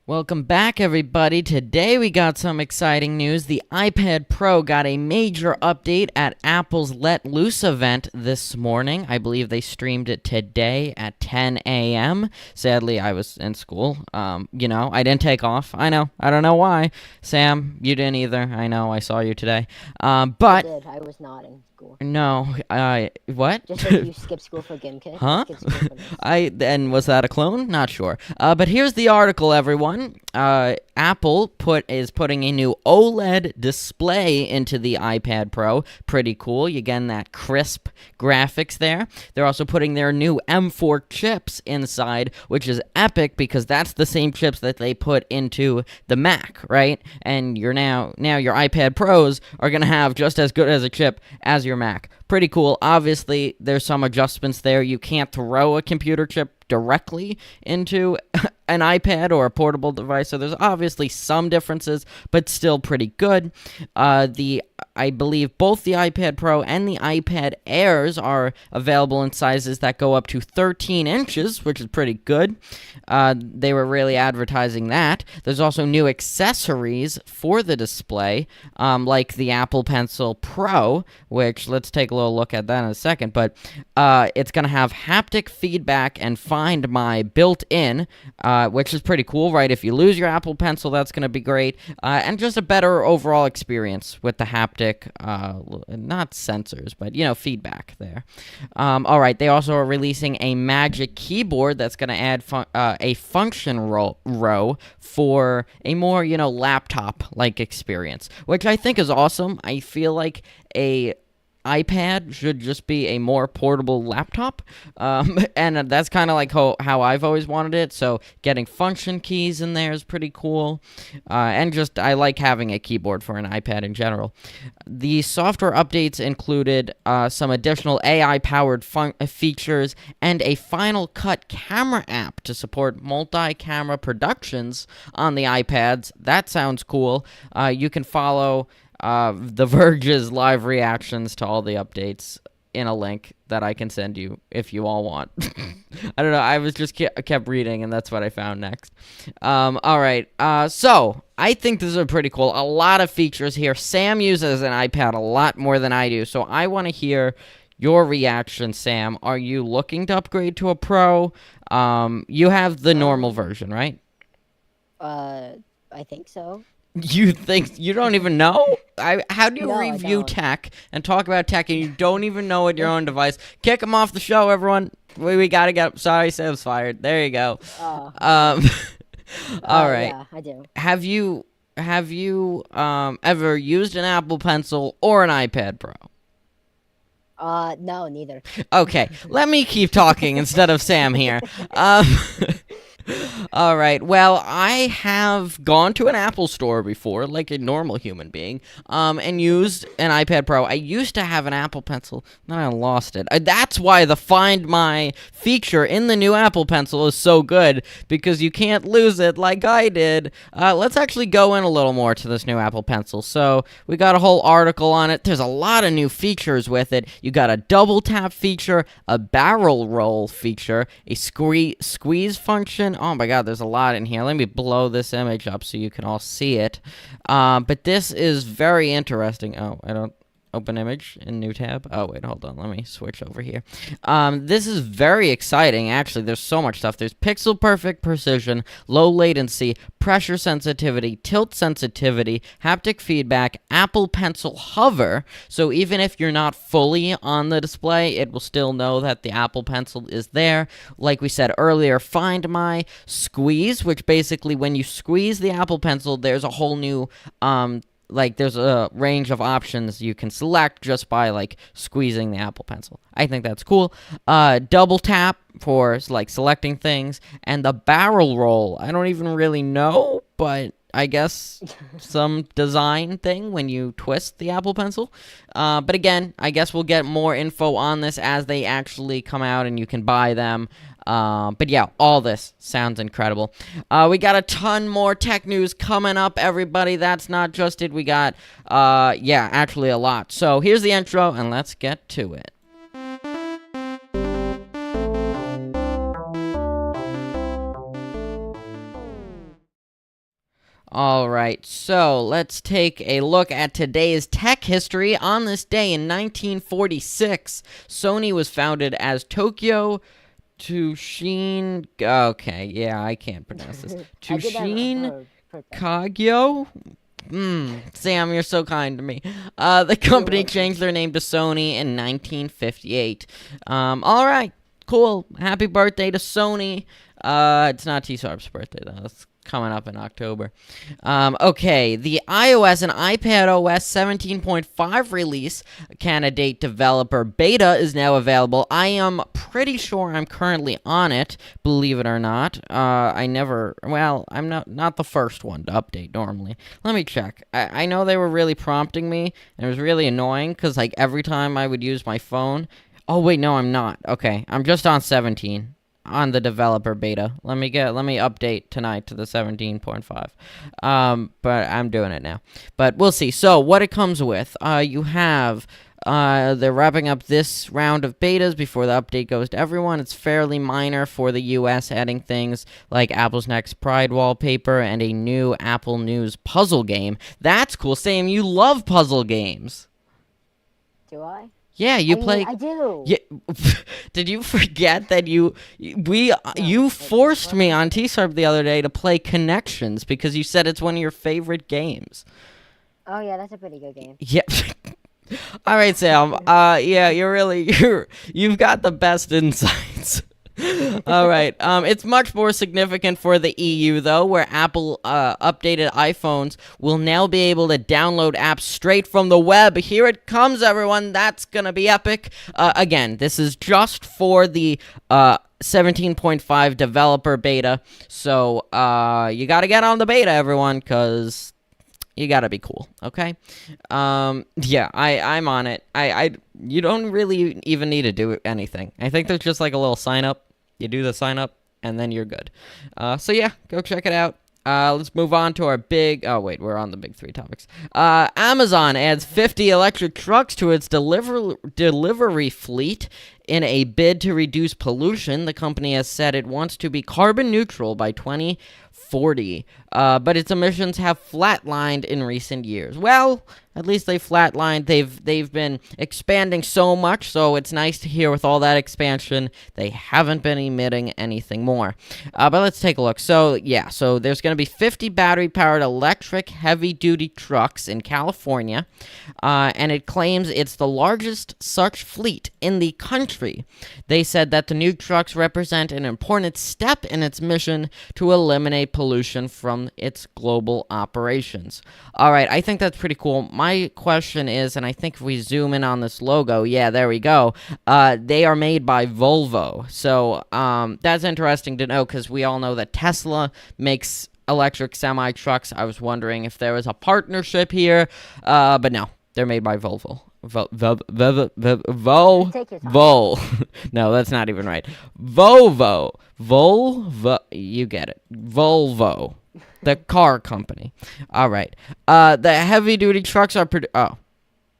Welcome back, everybody. Today we got some exciting news. The iPad Pro got a major update at Apple's Let Loose event this morning. I believe they streamed it today at 10 a.m. Sadly, I was in school. I didn't take off. I know. I don't know why. Sam, you didn't either. I know. I saw you today. I did. I was not in school. No. What? Just like you skipped school for Gimkit. Huh? I skipped school for this. And was that a clone? Not sure. But here's the article, everyone. Apple is putting a new OLED display into the iPad Pro. Pretty cool. You're getting that crisp graphics there. They're also putting their new M4 chips inside, which is epic because that's the same chips that they put into the Mac, right? And your iPad Pros are going to have just as good as a chip as your Mac. Pretty cool. Obviously, there's some adjustments there. You can't throw a computer chip directly into an iPad or a portable device, so there's obviously some differences, but still pretty good. I believe both the iPad Pro and the iPad Airs are available in sizes that go up to 13 inches, which is pretty good. They were really advertising that. There's also new accessories for the display, like the Apple Pencil Pro, which let's take a little look at that in a second, but it's going to have haptic feedback and Find My built in, which is pretty cool, right? If you lose your Apple Pencil, that's going to be great, and just a better overall experience with the haptic, not sensors, but, feedback there. All right, they also are releasing a Magic Keyboard that's going to add a function row for a more, laptop-like experience, which I think is awesome. I feel like a iPad should just be a more portable laptop, and that's kind of like how I've always wanted it, so getting function keys in there is pretty cool, and just I like having a keyboard for an iPad in general. The software updates included some additional AI-powered features and a Final Cut camera app to support multi-camera productions on the iPads. That sounds cool. You can follow The Verge's live reactions to all the updates in a link that I can send you if you all want. I don't know. I was just kept reading, and that's what I found next. All right. So I think this is pretty cool. A lot of features here. Sam uses an iPad a lot more than I do, so I want to hear your reaction, Sam. Are you looking to upgrade to a Pro? You have the normal version, right? I think so. You think you don't even know? How do you No, I review don't. tech and talk about tech and you don't even know what your own device? Kick him off the show, everyone. We gotta get. Sorry, Sam's fired. There you go. Oh. All right. Yeah, I do. Have you ever used an Apple Pencil or an iPad Pro? No, neither. Okay, let me keep talking instead of Sam here. All right. Well, I have gone to an Apple store before, like a normal human being, and used an iPad Pro. I used to have an Apple Pencil, then I lost it. That's why the Find My feature in the new Apple Pencil is so good, because you can't lose it like I did. Let's actually go in a little more to this new Apple Pencil. So we got a whole article on it. There's a lot of new features with it. You got a double tap feature, a barrel roll feature, a squeeze function. Oh my god, there's a lot in here. Let me blow this image up so you can all see it. But this is very interesting. Oh, I don't open image in new tab. Oh wait, hold on, let me switch over here. This is very exciting. Actually, there's so much stuff. There's pixel perfect precision, low latency, pressure sensitivity, tilt sensitivity, haptic feedback, Apple Pencil hover, so even if you're not fully on the display, it will still know that the Apple Pencil is there. Like we said earlier, Find My squeeze, which basically when you squeeze the Apple Pencil, there's a whole new there's a range of options you can select just by, squeezing the Apple Pencil. I think that's cool. Double tap for, selecting things. And the barrel roll, I don't even really know, but I guess some design thing when you twist the Apple Pencil. But again, I guess we'll get more info on this as they actually come out and you can buy them. But yeah, all this sounds incredible. We got a ton more tech news coming up, everybody. That's not just it. We got, actually a lot. So here's the intro, and let's get to it. All right, so let's take a look at today's tech history. On this day in 1946, Sony was founded as Tokyo Tushin. Okay, yeah, I can't pronounce this. I did that Tushin purpose. Kagyo? Sam, you're so kind to me. The company welcome. changed their name to Sony in 1958. All right, cool. Happy birthday to Sony. It's not TSARP's birthday, though. It's coming up in October. Okay, the iOS and iPad OS 17.5 release candidate developer beta is now available. I am pretty sure I'm currently on it, believe it or not. I'm not the first one to update normally. Let me check. I know they were really prompting me, and it was really annoying, because, like, every time I would use my phone... Oh, wait, no, I'm not. Okay, I'm just on 17. On the developer beta. Let me update tonight to the 17.5. But I'm doing it now. But we'll see. So what it comes with, you have they're wrapping up this round of betas before the update goes to everyone. It's fairly minor for the US, adding things like Apple's Next Pride wallpaper and a new Apple News puzzle game. That's cool. Sam, you love puzzle games. Do I? Yeah, you I play. mean, I do. Yeah, did you forget that you forced me on TSARP the other day to play Connections because you said it's one of your favorite games? Oh yeah, that's a pretty good game. Yeah. All right, Sam. Yeah, you've got the best insights. All right. It's much more significant for the EU, though, where Apple updated iPhones will now be able to download apps straight from the web. Here it comes, everyone. That's gonna be epic. Again, this is just for the 17.5 developer beta, so you gotta get on the beta, everyone, because you gotta be cool, okay? Yeah, I'm on it. You don't really even need to do anything. I think there's just like a little sign up. You do the sign up, and then you're good. So yeah, go check it out. Let's move on to our big... Oh, wait, we're on the big three topics. Amazon adds 50 electric trucks to its delivery fleet in a bid to reduce pollution. The company has said it wants to be carbon neutral by 2040, but its emissions have flatlined in recent years. Well, at least they flatlined. They've been expanding so much, so it's nice to hear with all that expansion, they haven't been emitting anything more. But let's take a look. So, yeah, so there's going to be 50 battery-powered electric heavy-duty trucks in California, and it claims it's the largest such fleet in the country. They said that the new trucks represent an important step in its mission to eliminate pollution from its global operations. All right, I think that's pretty cool. My question is, and I think if we zoom in on this logo, yeah, there we go. They are made by Volvo. So that's interesting to know because we all know that Tesla makes electric semi-trucks. I was wondering if there was a partnership here, but no, they're made by Volvo. No, that's not even right. Volvo, you get it. Volvo, the car company. All right. The heavy-duty trucks are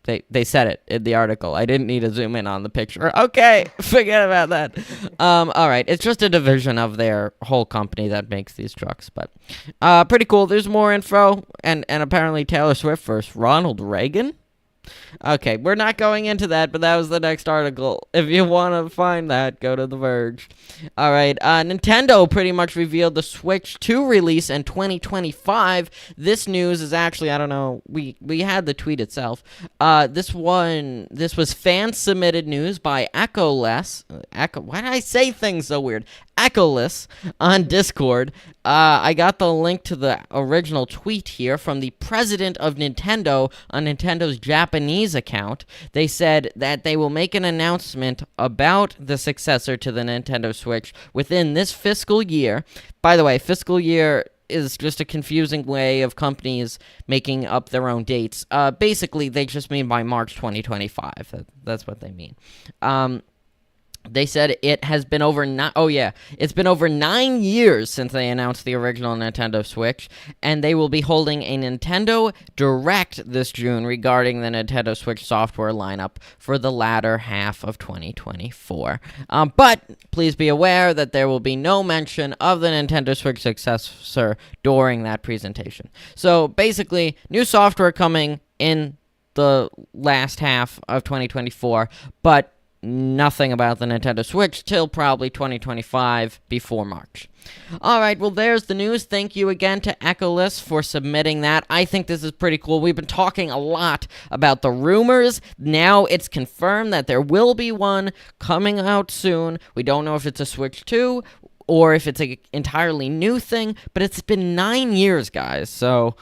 they said it in the article. I didn't need to zoom in on the picture. Okay, forget about that. All right, it's just a division of their whole company that makes these trucks, but pretty cool. There's more info, and apparently Taylor Swift versus Ronald Reagan. Okay, we're not going into that, but that was the next article. If you want to find that, go to The Verge. All right, Nintendo pretty much revealed the Switch 2 release in 2025. This news is actually, I don't know, we had the tweet itself. This was fan-submitted news by Echoless. Why did I say things so weird? Echoless on Discord. I got the link to the original tweet here from the president of Nintendo on Nintendo's Japanese account. They said that they will make an announcement about the successor to the Nintendo Switch within this fiscal year. By the way, fiscal year is just a confusing way of companies making up their own dates. Basically, they just mean by March 2025. That's what they mean. They said it has been it's been over 9 years since they announced the original Nintendo Switch, and they will be holding a Nintendo Direct this June regarding the Nintendo Switch software lineup for the latter half of 2024. But please be aware that there will be no mention of the Nintendo Switch successor during that presentation. So basically, new software coming in the last half of 2024, but nothing about the Nintendo Switch till probably 2025 before March. All right, well, there's the news. Thank you again to Echoless for submitting that. I think this is pretty cool. We've been talking a lot about the rumors. Now it's confirmed that there will be one coming out soon. We don't know if it's a Switch 2 or if it's an entirely new thing, but it's been 9 years, guys, so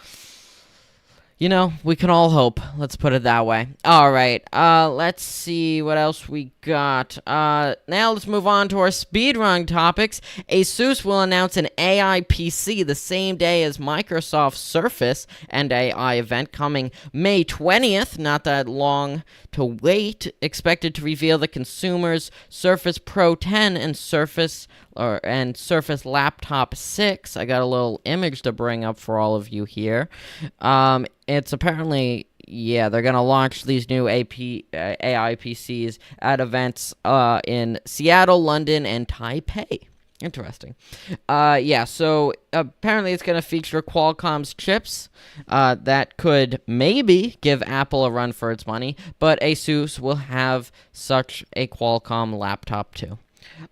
you know, we can all hope. Let's put it that way. All right. Let's see what else we got. Now let's move on to our speedrun topics. Asus will announce an AI PC the same day as Microsoft's Surface and AI event coming May 20th. Not that long to wait. Expected to reveal the consumer's Surface Pro 10 and Surface Laptop 6. I got a little image to bring up for all of you here. It's apparently, they're going to launch these new AI PCs at events in Seattle, London, and Taipei. Interesting. So apparently it's going to feature Qualcomm's chips that could maybe give Apple a run for its money, but Asus will have such a Qualcomm laptop too.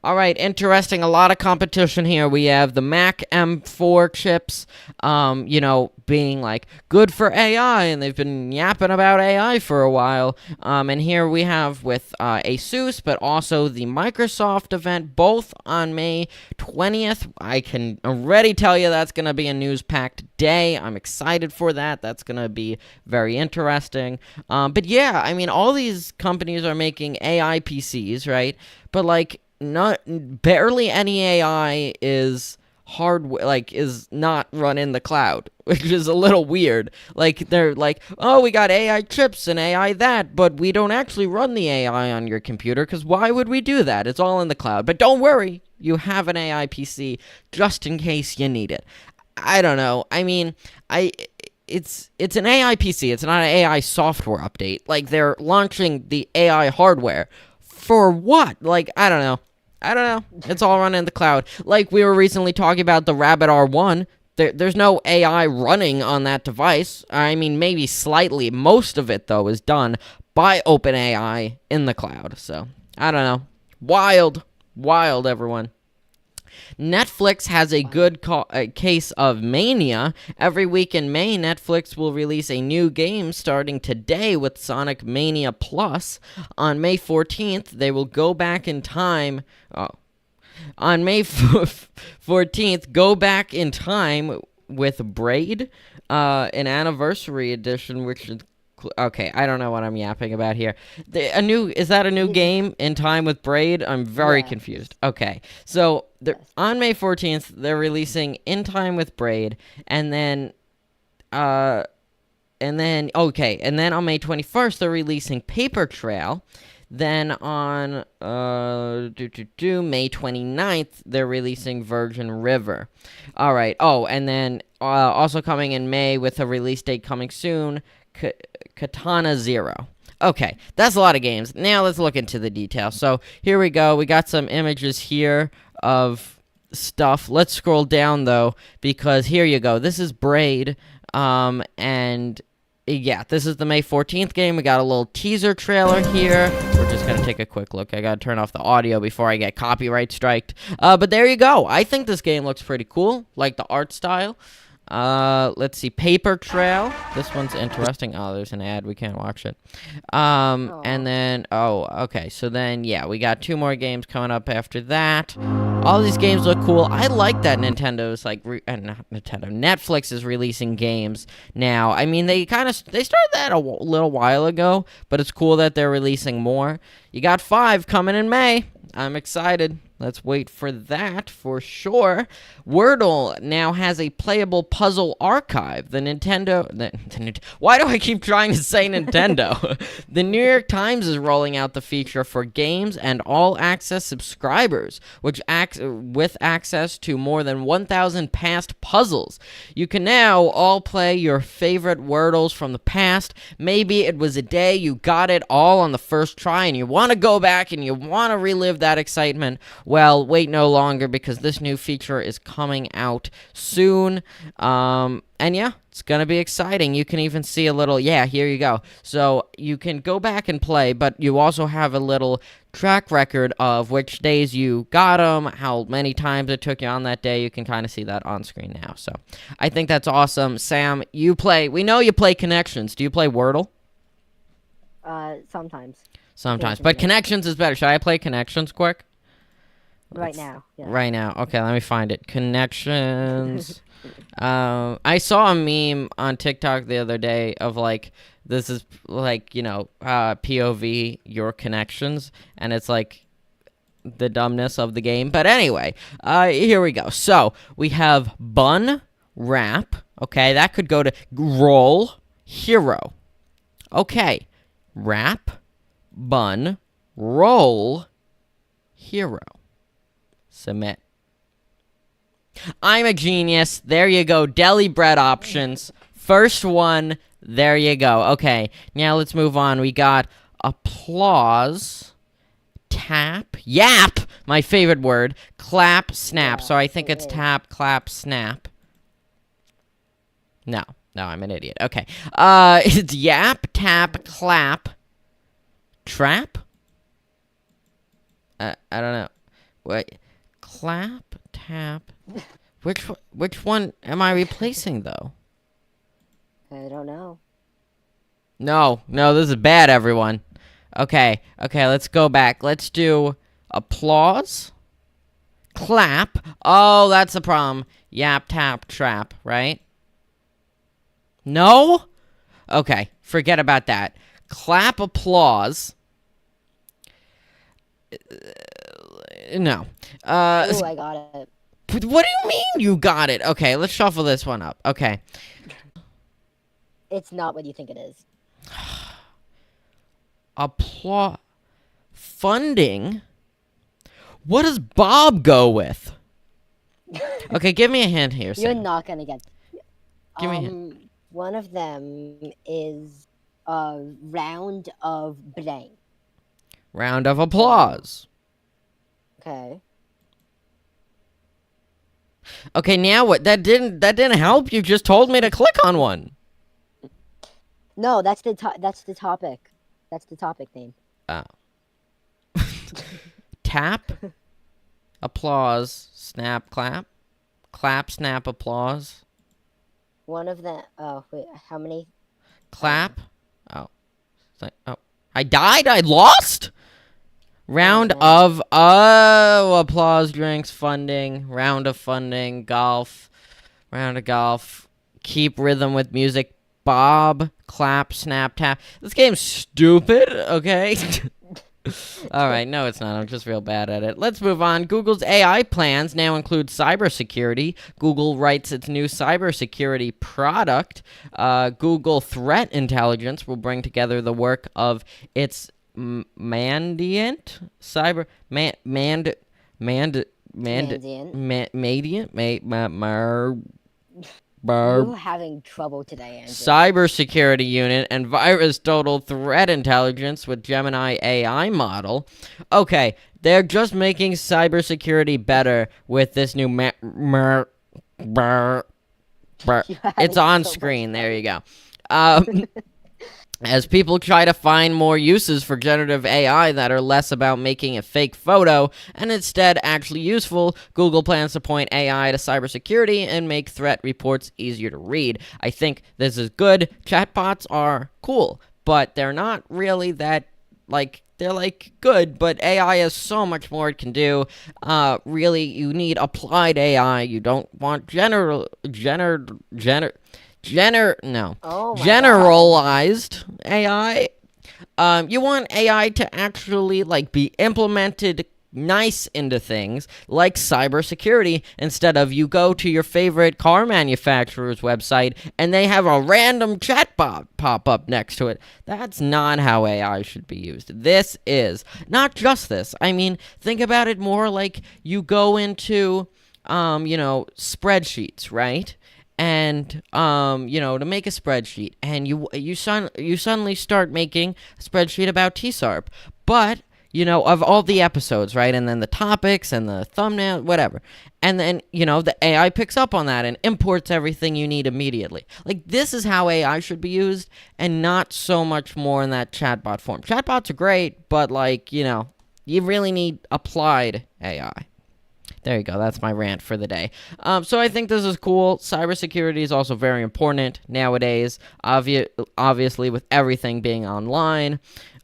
All right, interesting. A lot of competition here. We have the Mac M4 chips, being like good for AI, and they've been yapping about AI for a while. And here we have with Asus, but also the Microsoft event, both on May 20th. I can already tell you that's going to be a news-packed day. I'm excited for that. That's going to be very interesting. But yeah, I mean, all these companies are making AI PCs, right? But like, barely any AI is is not run in the cloud, which is a little weird. Like, they're like, oh, we got AI chips and AI that, but we don't actually run the AI on your computer, because why would we do that? It's all in the cloud. But don't worry, you have an AI PC just in case you need it. I don't know. I mean, it's an AI PC. It's not an AI software update. Like, they're launching the AI hardware. For what? Like, I don't know. It's all running in the cloud. Like, we were recently talking about the Rabbit R1. There's no AI running on that device. I mean, maybe slightly. Most of it, though, is done by OpenAI in the cloud. So, I don't know. Wild, everyone. Netflix has a good case of mania. Every week in May, Netflix will release a new game starting today with Sonic Mania Plus. On May 14th, they will go back in time. On May 14th, go back in time with Braid, an anniversary edition, which is okay, I don't know what I'm yapping about here. Is that a new game, In Time with Braid? I'm very confused. Okay, so on May 14th, they're releasing In Time with Braid, and then on May 21st, they're releasing Paper Trail. Then on May 29th, they're releasing Virgin River. All right. Oh, and then also coming in May with a release date coming soon, Katana Zero. Okay, that's a lot of games. Now let's look into the details. So here we go. We got some images here of stuff. Let's scroll down, though, because here you go. This is Braid, and yeah, this is the May 14th game. We got a little teaser trailer here. We're just going to take a quick look. I got to turn off the audio before I get copyright striked. But there you go. I think this game looks pretty cool, like the art style. Let's see, Paper Trail. This one's interesting. Oh, there's an ad. We can't watch it. And then, okay. So then, yeah, we got 2 more games coming up after that. All these games look cool. I like that Nintendo's Netflix is releasing games now. I mean, they started that a little while ago, but it's cool that they're releasing more. You got 5 coming in May. I'm excited. Let's wait for that for sure. Wordle now has a playable puzzle archive. Why do I keep trying to say Nintendo? The New York Times is rolling out the feature for games and all access subscribers, which with access to more than 1,000 past puzzles. You can now all play your favorite Wordles from the past. Maybe it was a day you got it all on the first try and you want to go back and you want to relive that excitement. Well, wait no longer, because this new feature is coming out soon. And yeah, it's going to be exciting. You can even see a little, here you go. So you can go back and play, but you also have a little track record of which days you got them, how many times it took you on that day. You can kind of see that on screen now. So I think that's awesome. Sam, we know you play Connections. Do you play Wordle? Sometimes. Sometimes, but Connections is better. Should I play Connections quick? Right now. Yeah. Right now. Okay, let me find it. Connections. I saw a meme on TikTok the other day of like, this is like, POV, your connections, and it's like the dumbness of the game. But anyway, here we go. So we have bun, wrap. Okay, that could go to roll, hero. Okay, wrap, bun, roll, hero. Submit. I'm a genius. There you go. Deli bread options. First one. There you go. Okay. Now let's move on. We got applause, tap, yap, my favorite word, clap, snap. So I think it's tap, clap, snap. No, I'm an idiot. Okay. It's yap, tap, clap, trap. I don't know. Wait. Clap, tap. Which one am I replacing though? I don't know. No, this is bad, everyone. Okay, let's go back. Let's do applause, clap. Oh, that's the problem. Yap, tap, trap, right? No? Okay, forget about that. Clap, applause. No. Ooh, I got it. What do you mean you got it? Okay, let's shuffle this one up. Okay. It's not what you think it is. Applause. Funding? What does Bob go with? Okay, give me a hint here, Sam. You're not gonna get. Give me a hint. One of them is a round of blank. Round of applause. Okay. Okay, now what? That didn't help. You just told me to click on one. No, that's the topic. That's the topic name. Oh. Tap, applause, snap, clap, clap, snap, applause. One of them. Oh wait, how many? Clap. Oh. I died. I lost. Round of applause, drinks, funding, round of funding, golf, round of golf, keep rhythm with music, Bob, clap, snap, tap. This game's stupid, okay? Alright, no it's not. I'm just real bad at it. Let's move on. Google's AI plans now include cybersecurity. Google writes its new cybersecurity product. Google Threat Intelligence will bring together the work of its Mandiant cyber Mandiant You're having trouble today, Andrew. Cybersecurity unit and virus total threat intelligence with Gemini AI model. Okay, they're just making cybersecurity better with this new it's on screen. There you go. As people try to find more uses for generative AI that are less about making a fake photo and instead actually useful, Google plans to point AI to cybersecurity and make threat reports easier to read. I think this is good. Chatbots are cool, but they're not really that, they're good, but AI has so much more it can do. Really, you need applied AI. You don't want generalized AI. You want AI to actually be implemented nice into things like cybersecurity instead of you go to your favorite car manufacturer's website and they have a random chatbot pop up next to it. That's not how AI should be used. This is not just this. I mean, think about it more like you go into, spreadsheets, right? And to make a spreadsheet, and you suddenly start making a spreadsheet about TSARP, but of all the episodes, right? And then the topics and the thumbnail, whatever. And then, the AI picks up on that and imports everything you need immediately. Like, this is how AI should be used, and not so much more in that chatbot form. Chatbots are great, but, you really need applied AI. There you go. That's my rant for the day. So I think this is cool. Cybersecurity is also very important nowadays, obviously with everything being online.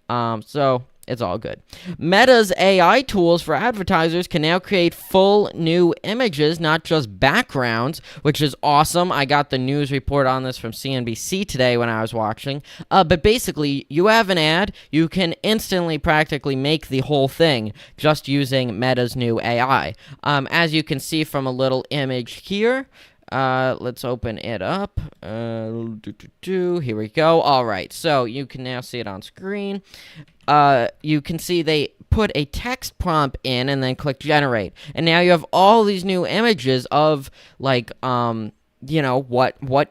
So it's all good. Meta's AI tools for advertisers can now create full new images, not just backgrounds, which is awesome. I got the news report on this from CNBC today when I was watching. But basically, you have an ad, you can instantly practically make the whole thing just using Meta's new AI. As you can see from a little image here, let's open it up. Here we go. All right, so you can now see it on screen. You can see they put a text prompt in and then click generate. And now you have all these new images of what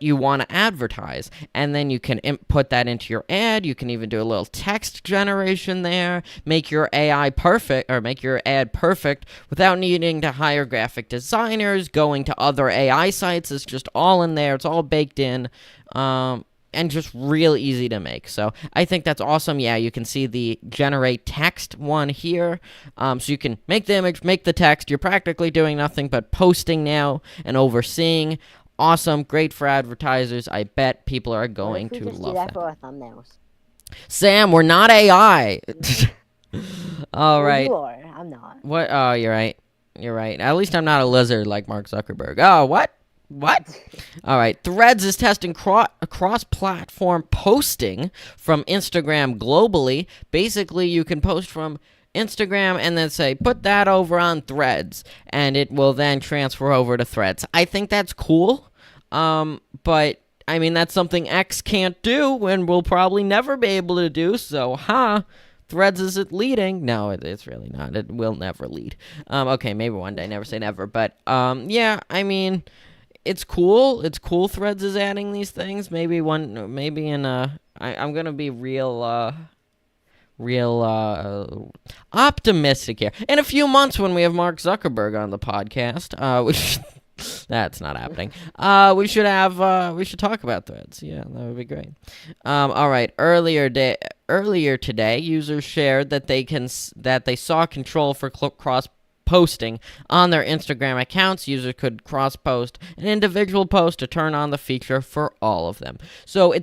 you want to advertise. And then you can put that into your ad. You can even do a little text generation there, make your AI perfect, or make your ad perfect without needing to hire graphic designers, going to other AI sites. It's just all in there. It's all baked in. And just real easy to make. So I think that's awesome. Yeah, you can see the generate text one here. So you can make the image, make the text. You're practically doing nothing but posting now and overseeing. Awesome. Great for advertisers. I bet people are going to love that. For our thumbnails? Sam, we're not AI. All right. You are. I'm not. What? Oh, you're right. You're right. At least I'm not a lizard like Mark Zuckerberg. Oh, what? All right. Threads is testing cross-platform posting from Instagram globally. Basically, you can post from Instagram and then say, put that over on Threads, and it will then transfer over to Threads. I think that's cool. But I mean, that's something X can't do and will probably never be able to do. So, Threads is it leading? No, it's really not. It will never lead. Okay, maybe one day. Never say never. But yeah, I mean, it's cool. It's cool. Threads is adding these things. Maybe I'm gonna be real optimistic here. In a few months, when we have Mark Zuckerberg on the podcast, which that's not happening. We should talk about Threads. Yeah, that would be great. All right. Earlier today, users shared that they saw control for cross posting on their Instagram accounts. Users could cross-post an individual post to turn on the feature for all of them. So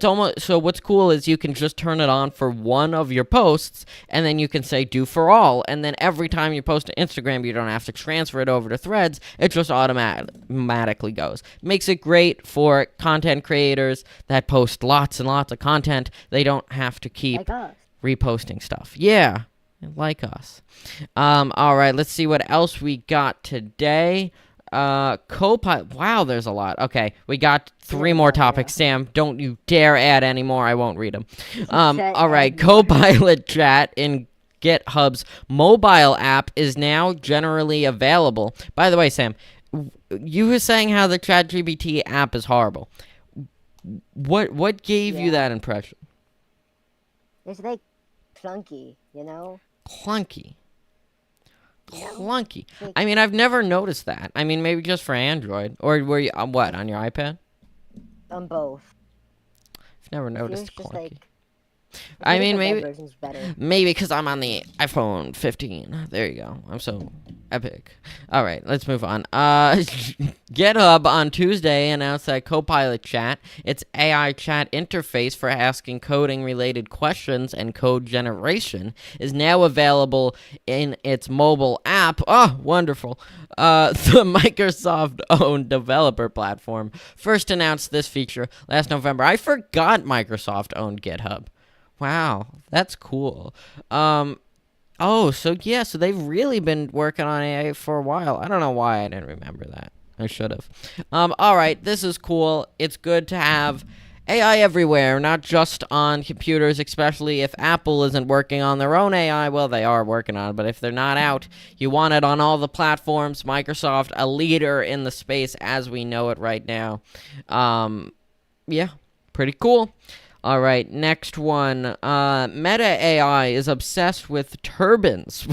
what's cool is you can just turn it on for one of your posts, and then you can say do for all, and then every time you post to Instagram, you don't have to transfer it over to Threads. It just automatically goes. Makes it great for content creators that post lots and lots of content. They don't have to keep reposting stuff. Yeah. Like us. All right, let's see what else we got today. Copilot. Wow, there's a lot. Okay, we got 3 more topics. Sam, don't you dare add any more. I won't read them. All right, Copilot chat in GitHub's mobile app is now generally available. By the way, Sam, you were saying how the ChatGPT app is horrible. What gave you that impression? It's like clunky, you know? Clunky. I mean, I've never noticed that. I mean, maybe just for Android. Or were you on your iPad? On both. I've never noticed clunky. I mean, maybe because I'm on the iPhone 15. There you go. I'm so epic. All right, let's move on. GitHub on Tuesday announced that Copilot Chat, its AI chat interface for asking coding-related questions and code generation, is now available in its mobile app. Oh, wonderful. The Microsoft-owned developer platform first announced this feature last November. I forgot Microsoft owned GitHub. Wow, that's cool. Oh, so yeah, so they've really been working on AI for a while. I don't know why I didn't remember that. I should have. All right, this is cool. It's good to have AI everywhere, not just on computers, especially if Apple isn't working on their own AI. Well, they are working on it, but if they're not out, you want it on all the platforms. Microsoft, a leader in the space as we know it right now. Yeah, pretty cool. All right, next one. Meta AI is obsessed with turbans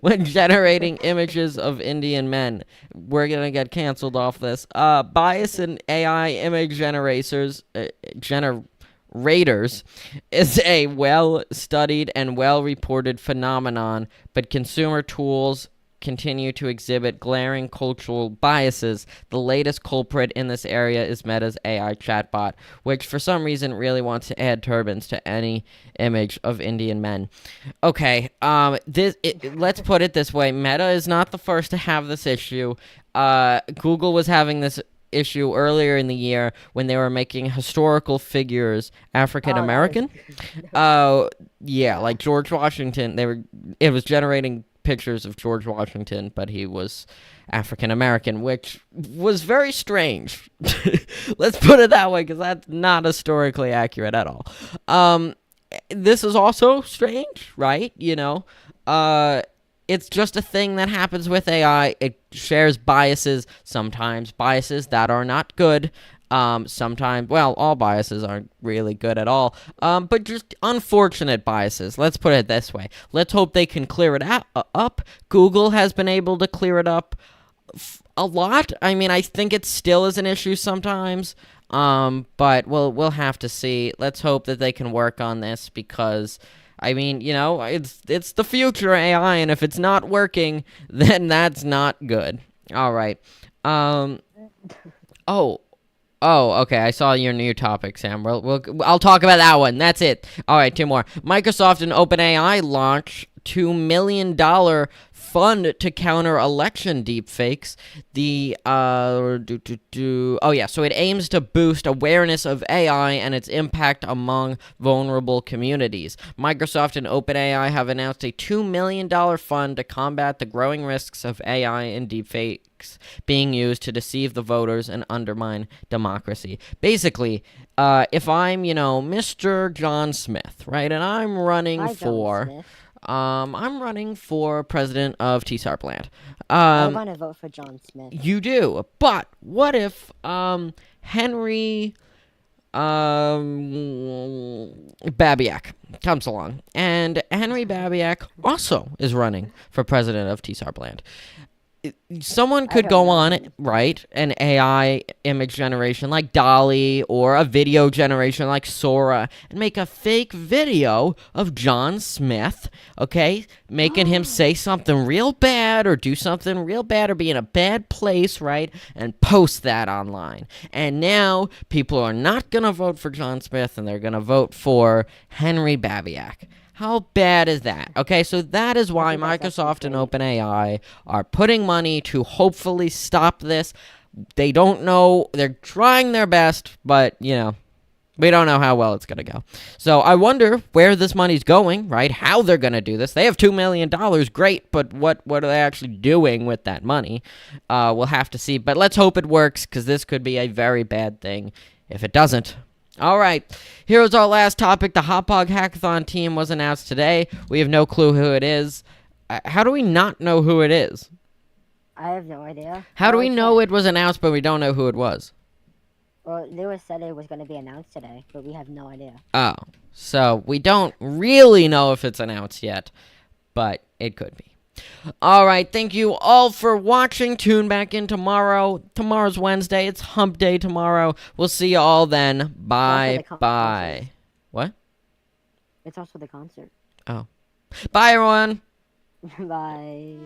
when generating images of Indian men. We're gonna get canceled off this. Bias in AI image generators is a well-studied and well-reported phenomenon, but consumer tools continue to exhibit glaring cultural biases. The latest culprit in this area is Meta's AI chatbot, which for some reason really wants to add turbans to any image of Indian men. Okay, let's put it this way. Meta is not the first to have this issue. Google was having this issue earlier in the year when they were making historical figures African American. Yeah, like George Washington. It was generating pictures of George Washington, but he was African American, which was very strange. Let's put it that way, because that's not historically accurate at all. This is also strange, right? It's just a thing that happens with AI. It shares biases, sometimes biases that are not good. Sometimes, well, all biases aren't really good at all, but just unfortunate biases. Let's put it this way. Let's hope they can clear it up. Google has been able to clear it up a lot. I mean, I think it still is an issue sometimes, but we'll have to see. Let's hope that they can work on this, because I mean, it's the future AI, and if it's not working, then that's not good. All right. Oh, okay. I saw your new topic, Sam. I'll talk about that one. That's it. All right, two more. Microsoft and OpenAI launch $2 million fund to counter election deepfakes. So it aims to boost awareness of AI and its impact among vulnerable communities. Microsoft and OpenAI have announced a $2 million fund to combat the growing risks of AI and deepfakes being used to deceive the voters and undermine democracy. Basically, if I'm, Mr. John Smith, right, and I'm running I'm running for president of TSARP land. I want to vote for John Smith. You do, but what if Henry Babiak comes along, and Henry Babiak also is running for president of TSARP land? Someone could go on it, right? An AI image generation like Dolly, or a video generation like Sora, and make a fake video of John Smith, okay? Making him say something real bad, or do something real bad, or be in a bad place, right? And post that online. And now people are not going to vote for John Smith, and they're going to vote for Henry Babiak. How bad is that? Okay, so that is why Microsoft and OpenAI are putting money to hopefully stop this. They don't know. They're trying their best, but, we don't know how well it's going to go. So I wonder where this money's going, right? How they're going to do this. They have $2 million. Great, but what are they actually doing with that money? We'll have to see. But let's hope it works, because this could be a very bad thing if it doesn't. All right, here's our last topic. The Hotpog Hackathon team was announced today. We have no clue who it is. How do we not know who it is? I have no idea. How do we know it was announced, but we don't know who it was? Well, Lewis said it was going to be announced today, but we have no idea. Oh, so we don't really know if it's announced yet, but it could be. All right, thank you all for watching. Tune back in tomorrow. Tomorrow's Wednesday. It's hump day tomorrow. We'll see you all then. Bye. What? It's also the concert. Oh. Bye, everyone. Bye.